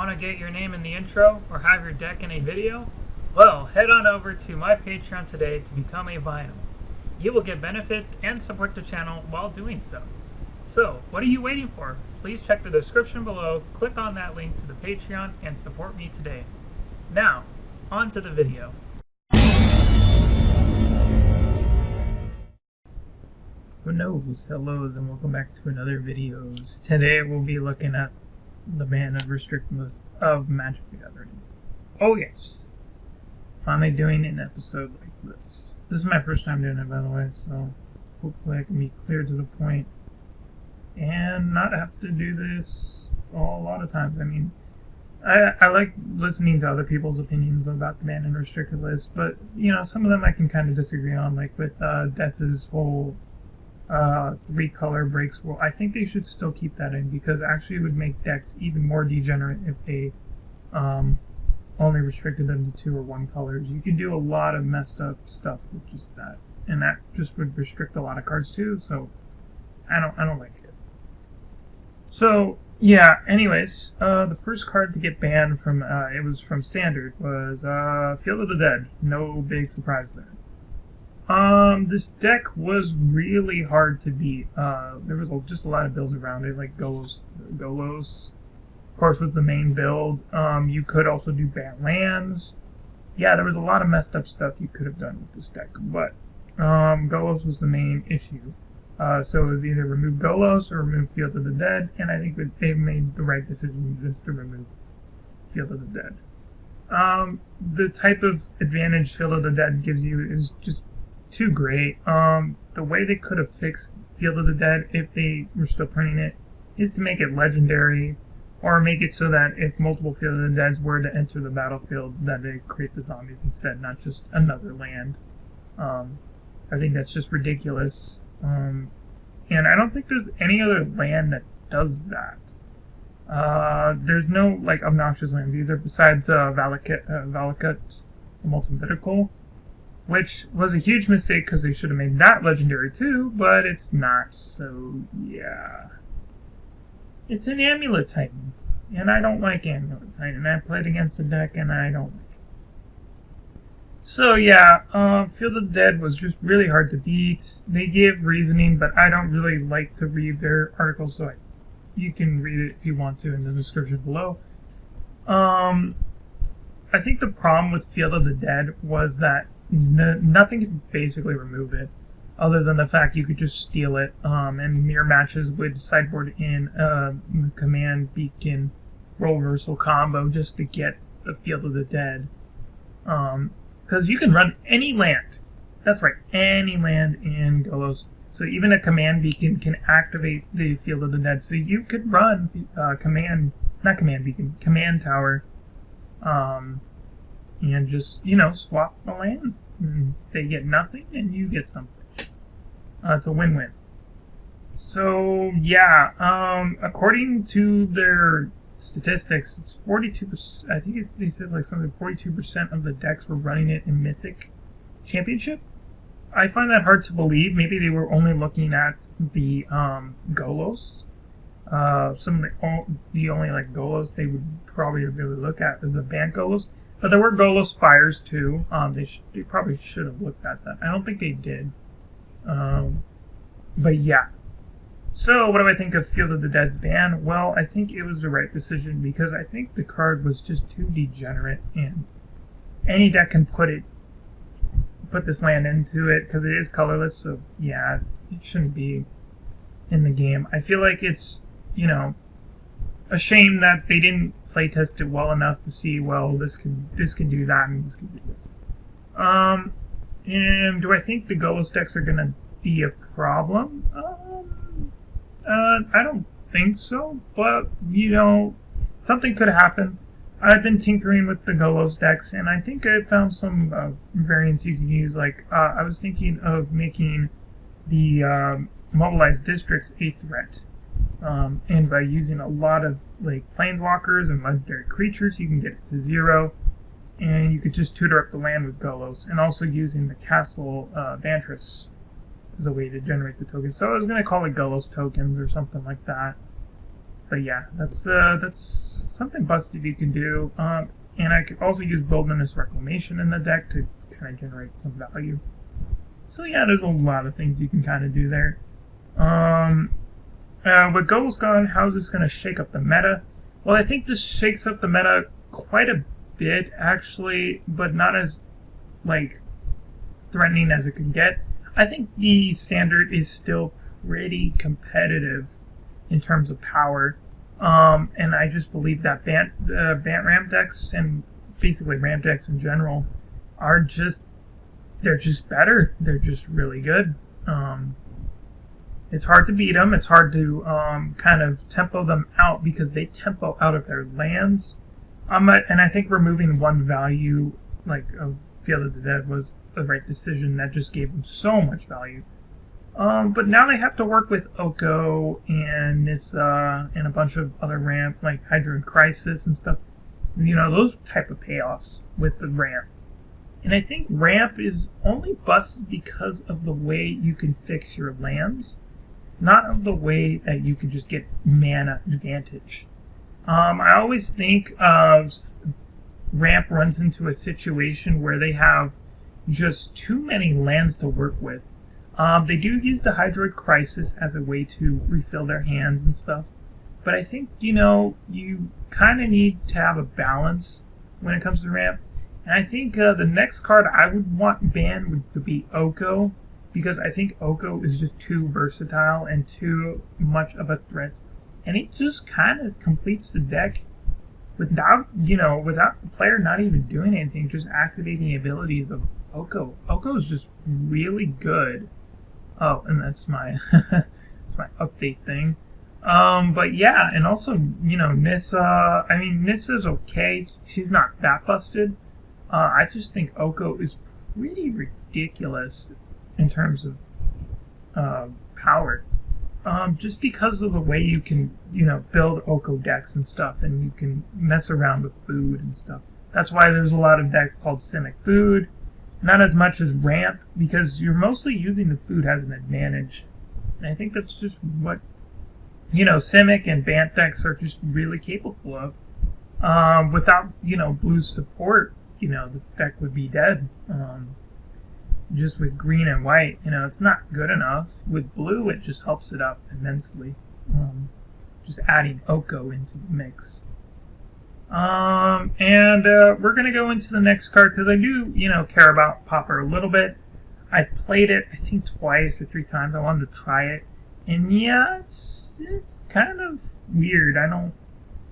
Want to get your name in the intro or have your deck in a video? Well, head on over to my Patreon today to become a vinyl. You will get benefits and support the channel while doing so. So, what are you waiting for? Please check the description below, click on that link to the Patreon, and support me today. Now, on to the video. Who knows? Hellos and welcome back to another videos. Today we'll be looking at the ban and restrict list of Magic the Gathering. Oh yes! Finally doing an episode like this. This is my first time doing it, by the way, so hopefully I can be clear to the point and not have to do this a lot of times. I mean, I like listening to other people's opinions about the ban and restricted list, but you know, some of them I can kind of disagree on, like with Dess's whole 3-color breaks rule. I think they should still keep that in because actually it would make decks even more degenerate if they only restricted them to 2 or 1 colors. You can do a lot of messed up stuff with just that, and that just would restrict a lot of cards too. So I don't like it. So yeah. Anyways, the first card to get banned from it was from Standard was Field of the Dead. No big surprise there. This deck was really hard to beat. There was just a lot of builds around it, like Golos, of course, was the main build. You could also do ban lands. Yeah, there was a lot of messed up stuff you could have done with this deck, but Golos was the main issue. So it was either remove Golos or remove Field of the Dead, and I think that they made the right decision just to remove Field of the Dead. The type of advantage Field of the Dead gives you is just too great. The way they could have fixed Field of the Dead if they were still printing it is to make it legendary, or make it so that if multiple Field of the Deads were to enter the battlefield, that they create the zombies instead, not just another land. I think that's just ridiculous. And I don't think there's any other land that does that. There's no like obnoxious lands either besides Valakut, the Molten Vertical, which was a huge mistake because they should have made that legendary too, but it's not, so yeah. It's an Amulet Titan, and I don't like Amulet Titan. I played against the deck and I don't like it. So yeah, Field of the Dead was just really hard to beat. They give reasoning, but I don't really like to read their articles, so you can read it if you want to in the description below. I think the problem with Field of the Dead was that nothing could basically remove it, other than the fact you could just steal it, and mirror matches would sideboard in a command beacon role reversal combo just to get the Field of the Dead. Because you can run any land. That's right, any land in Golos. So even a command beacon can activate the Field of the Dead. So you could run command tower, and just, you know, swap the land. They get nothing and you get something. It's a win-win. So yeah, according to their statistics, it's 42%. I think they said like something 42% of the decks were running it in Mythic Championship. I find that hard to believe. Maybe they were only looking at the Golos. Some of the only like Golos they would probably really look at is the banned Golos. But there were Golos Fires too. They probably should have looked at that. I don't think they did. But yeah. So what do I think of Field of the Dead's ban? Well, I think it was the right decision because I think the card was just too degenerate, and any deck can put this land into it because it is colorless. So yeah, it shouldn't be in the game. I feel like it's, you know, a shame that they didn't playtest it well enough to see, well, this can do that and this can do this. And do I think the Golos decks are gonna be a problem? I don't think so, but you know, something could happen. I've been tinkering with the Golos decks, and I think I found some variants you can use. Like I was thinking of making the mobilized districts a threat. And by using a lot of like planeswalkers and legendary creatures, you can get it to 0, and you could just tutor up the land with Golos, and also using the castle Vantress as a way to generate the tokens. So I was going to call it Golos tokens or something like that. But yeah, that's something busted you can do. And I could also use Wilderness Reclamation in the deck to kind of generate some value. So yeah, there's a lot of things you can kind of do there. With Goals Gone, how is this going to shake up the meta? Well, I think this shakes up the meta quite a bit, actually, but not as, like, threatening as it could get. I think the standard is still pretty competitive in terms of power, and I just believe that Bant ramp decks and basically ramp decks in general are they're just better. They're just really good. It's hard to beat them. It's hard to kind of tempo them out because they tempo out of their lands. And I think removing one value like of Field of the Dead was the right decision. That just gave them so much value. But now they have to work with Oko and Nissa and a bunch of other ramp like Hydra and Crisis and stuff. You know, those type of payoffs with the ramp. And I think ramp is only busted because of the way you can fix your lands, not of the way that you can just get mana advantage. I always think of ramp runs into a situation where they have just too many lands to work with. They do use the Hydroid Crisis as a way to refill their hands and stuff, but I think, you know, you kind of need to have a balance when it comes to ramp. And I think the next card I would want banned would be Oko, because I think Oko is just too versatile and too much of a threat. And it just kind of completes the deck without the player not even doing anything, just activating the abilities of Oko. Oko is just really good. Oh, and that's my that's my update thing. But yeah, and also, you know, Nissa. I mean, Nissa's okay. She's not that busted. I just think Oko is pretty ridiculous in terms of power. Just because of the way you can, you know, build Oko decks and stuff, and you can mess around with food and stuff. That's why there's a lot of decks called Simic Food. Not as much as Ramp, because you're mostly using the food as an advantage. And I think that's just what, you know, Simic and Bant decks are just really capable of. Without, you know, Blue's support, you know, this deck would be dead. Just with green and white, you know, it's not good enough. With blue, it just helps it up immensely. Just adding Oko into the mix. We're going to go into the next card because I do, you know, care about Pauper a little bit. I played it, I think, twice or 3 times. I wanted to try it. And yeah, it's kind of weird. I don't,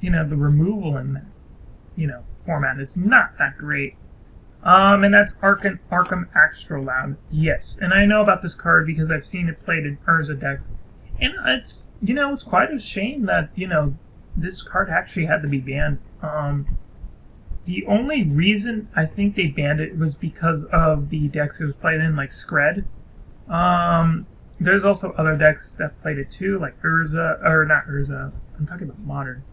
you know, the removal in that, you know, format is not that great. And that's Arkham Astrolabe. Yes, and I know about this card because I've seen it played in Urza decks. And it's, you know, it's quite a shame that, you know, this card actually had to be banned. The only reason I think they banned it was because of the decks it was played in, like Skred. There's also other decks that played it too, like Urza, or not Urza, I'm talking about Modern.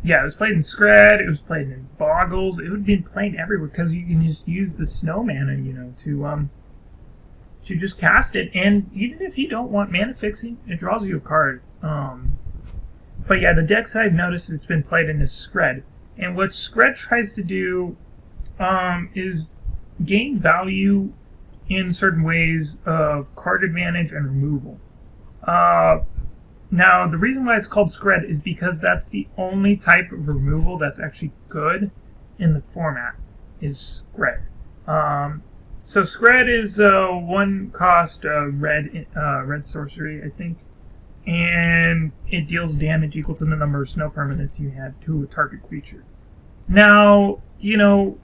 Yeah, it was played in Skred, it was played in Boggles, it would be played everywhere because you can just use the snow mana, you know, to just cast it, and even if you don't want mana fixing, it draws you a card. But yeah, the decks I've noticed it's been played in is Skred. And what Skred tries to do is gain value in certain ways of card advantage and removal. Now, the reason why it's called Skred is because that's the only type of removal that's actually good in the format, is Skred. So Skred is 1 cost red sorcery, I think. And it deals damage equal to the number of snow permanents you have to a target creature. Now, you know,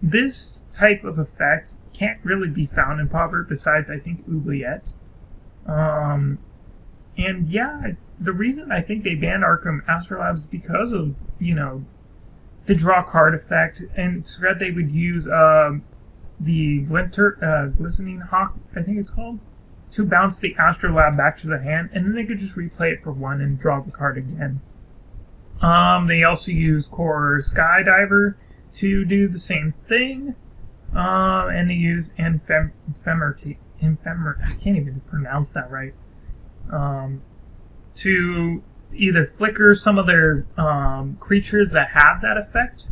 this type of effect can't really be found in Pauper besides, I think, Oubliette. And yeah, the reason I think they banned Arkham Astrolabe is because of, you know, the draw card effect. And Skred they would use the Glistening Hawk, I think it's called, to bounce the Astrolabe back to the hand, and then they could just replay it for 1 and draw the card again. They also use Core Skydiver to do the same thing, and they use Ephemer, I can't even pronounce that right, to either flicker some of their creatures that have that effect,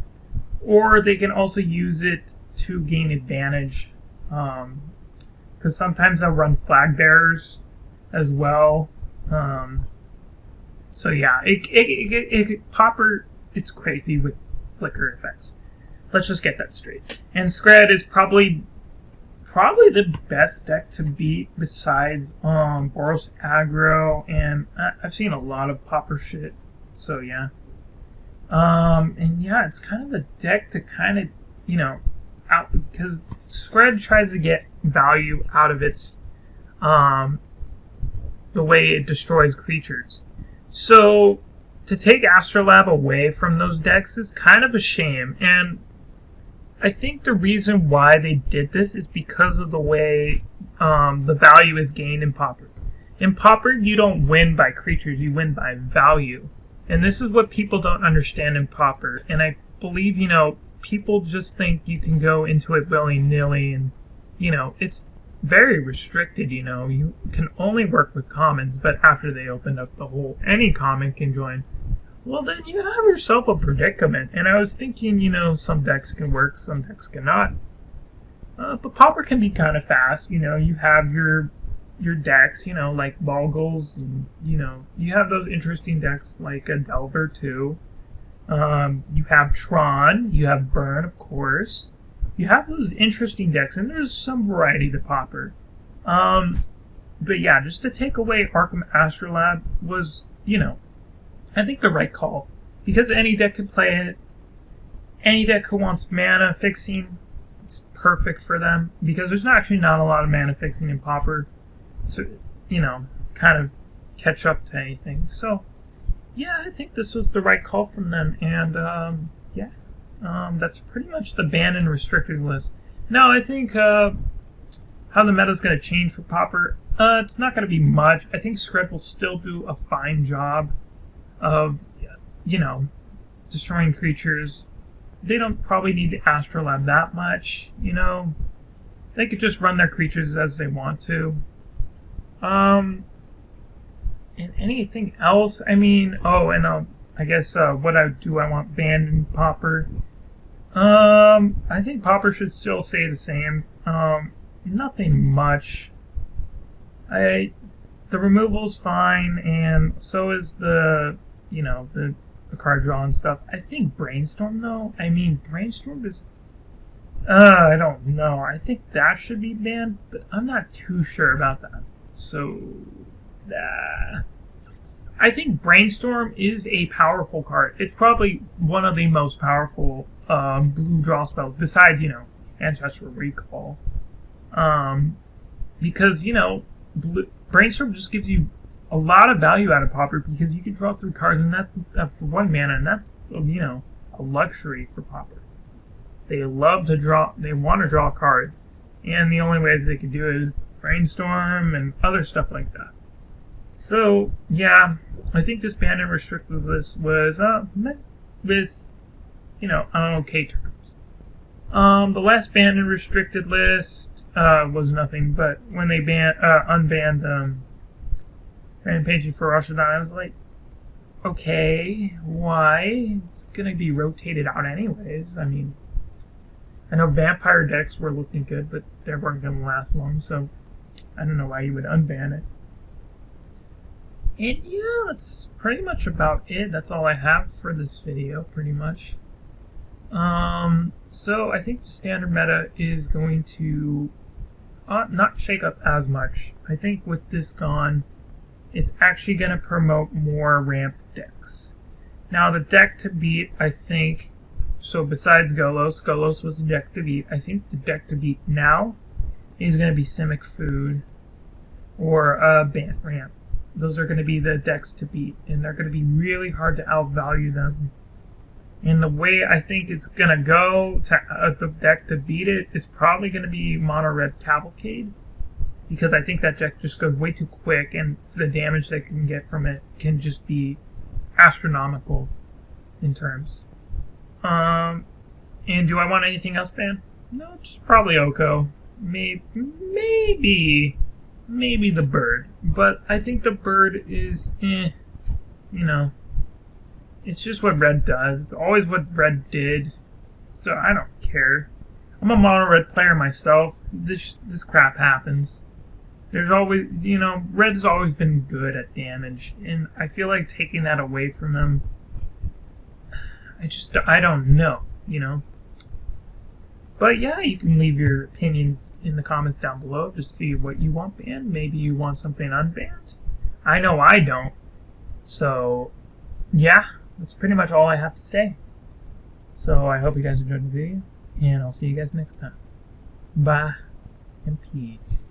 or they can also use it to gain advantage. Because sometimes they'll run flag bearers as well. So yeah, Pauper, it's crazy with flicker effects. Let's just get that straight. And Scred is probably the best deck to beat besides Boros Aggro, and I've seen a lot of Pauper shit. So yeah. And yeah, it's kind of a deck to kind of, out, because Scred tries to get value out of its the way it destroys creatures. So to take Astrolabe away from those decks is kind of a shame, and I think the reason why they did this is because of the way the value is gained in Pauper. In Pauper, you don't win by creatures, you win by value. And this is what people don't understand in Pauper. And I believe, people just think you can go into it willy-nilly, and, it's very restricted, You can only work with commons, but after they opened up the whole any common can join, well, then you have yourself a predicament. And I was thinking, some decks can work, some decks cannot. But Pauper can be kind of fast. You have your decks, like Boggles, and, you have those interesting decks like a Delver, too. You have Tron, you have Burn, of course. You have those interesting decks, and there's some variety to Pauper. But yeah, just to take away Arkham Astrolabe was, I think the right call, because any deck could play it. Any deck who wants mana fixing, it's perfect for them, because there's actually not a lot of mana fixing in Pauper to, kind of catch up to anything. So yeah, I think this was the right call from them, and that's pretty much the banned and restricted list. Now, I think how the meta's going to change for Pauper, it's not going to be much. I think Scred will still do a fine job of, destroying creatures. They don't probably need the Astrolabe that much, They could just run their creatures as they want to. And anything else? I mean, I guess what I want banned in Pauper. I think Pauper should still stay the same. Nothing much. The removal's fine, and so is the card draw and stuff. I think Brainstorm, though. I mean, Brainstorm is. I don't know. I think that should be banned, but I'm not too sure about that. So, I think Brainstorm is a powerful card. It's probably one of the most powerful blue draw spells, besides, Ancestral Recall. Because, Brainstorm just gives you a lot of value out of Pauper, because you can draw 3 cards, and that's for 1 mana, and that's, a luxury for Pauper. They love to draw, they want to draw cards, and the only ways they can do it is Brainstorm and other stuff like that. So, yeah, I think this banned and restricted list was met with, on okay terms. The last banned and restricted list was nothing, but when they unbanned Rampaging Ferocious, I was like, okay, why? It's going to be rotated out anyways. I mean, I know vampire decks were looking good, but they weren't going to last long, so I don't know why you would unban it. And yeah, that's pretty much about it. That's all I have for this video, pretty much. So I think the standard meta is going to not shake up as much. I think with this gone, it's actually going to promote more ramp decks. Now, the deck to beat, I think, so besides Golos was the deck to beat. I think the deck to beat now is going to be Simic Food or Bant Ramp. Those are going to be the decks to beat, and they're going to be really hard to outvalue them. And the way I think it's going to go to the deck to beat it is probably going to be Mono Red Cavalcade, because I think that deck just goes way too quick, and the damage they can get from it can just be astronomical in terms. And do I want anything else banned? No, just probably Oko. Maybe maybe the bird. But I think the bird is, you know, it's just what red does. It's always what red did. So I don't care. I'm a mono red player myself. This crap happens. There's always, red's always been good at damage, and I feel like taking that away from him, I don't know, But yeah, you can leave your opinions in the comments down below to see what you want banned. Maybe you want something unbanned. I know I don't. So, yeah, that's pretty much all I have to say. So I hope you guys enjoyed the video, and I'll see you guys next time. Bye, and peace.